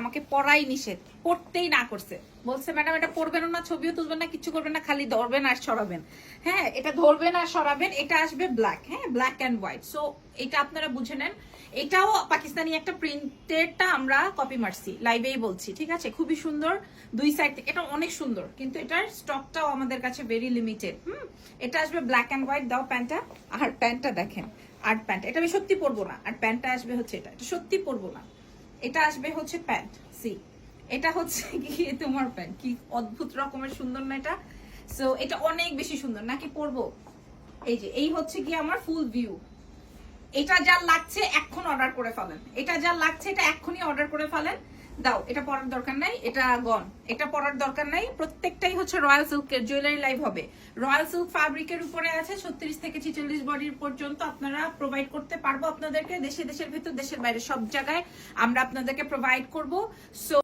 আমাকে পরাই নিষেধ, পড়তেই না করছে, বলছে ম্যাডাম এটা পড়বেন না, ছবিও তুলবেন না, কিচ্ছু করবেন না, খালি ধরবেন আর সরাবেন। হ্যাঁ, এটা ধরবেন আর সরাবেন। এটা আসবে ব্ল্যাক, হ্যাঁ, ব্ল্যাক অ্যান্ড হোয়াইট। সো এটা আপনারা বুঝে নেন। এটাও পাকিস্তানি একটা প্রিন্টেডটা আমরা কপি মারছি, লাইভেই বলছি, ঠিক আছে? খুবই সুন্দর দুই সাইড থেকে, এটা অনেক সুন্দর, কিন্তু এটার স্টকটাও আমাদের কাছে ভেরি লিমিটেড। এটা আসবে ব্ল্যাক অ্যান্ড হোয়াইট। দাও প্যান্টটা, আর প্যান্টটা দেখেন, আর প্যান্ট এটা আমি সত্যি পরবো না, আর প্যান্টটা আসবে হচ্ছে এটা সত্যি পরবো না। এটা আসবে হচ্ছে প্যান্ট, সি এটা হচ্ছে কি তোমার প্যান্ট, কি অদ্ভুত রকমের সুন্দর না এটা? সো এটা অনেক বেশি সুন্দর, নাকি পরবো? এই যে এই হচ্ছে কি আমার ফুল ভিউ। এটা যা লাগছে এখন অর্ডার করে ফেলেন, এটা যা লাগছে এটা এখনই অর্ডার করে ফেলেন। দাও, এটা পরার দরকার নাই, এটা গন, এটা পরার দরকার নাই। প্রত্যেকটাই হচ্ছে রয়্যাল সিল্কের, জুয়েলারি লাইভ হবে। রয়্যাল সিল্ক ফ্যাব্রিকের উপরে আছে, 36 থেকে 46 বডির পর্যন্ত আপনারা প্রোভাইড করতে পারবো আপনাদেরকে, দেশের ভিতর দেশের বাইরে সব জায়গায় আমরা আপনাদেরকে প্রোভাইড করবো। সো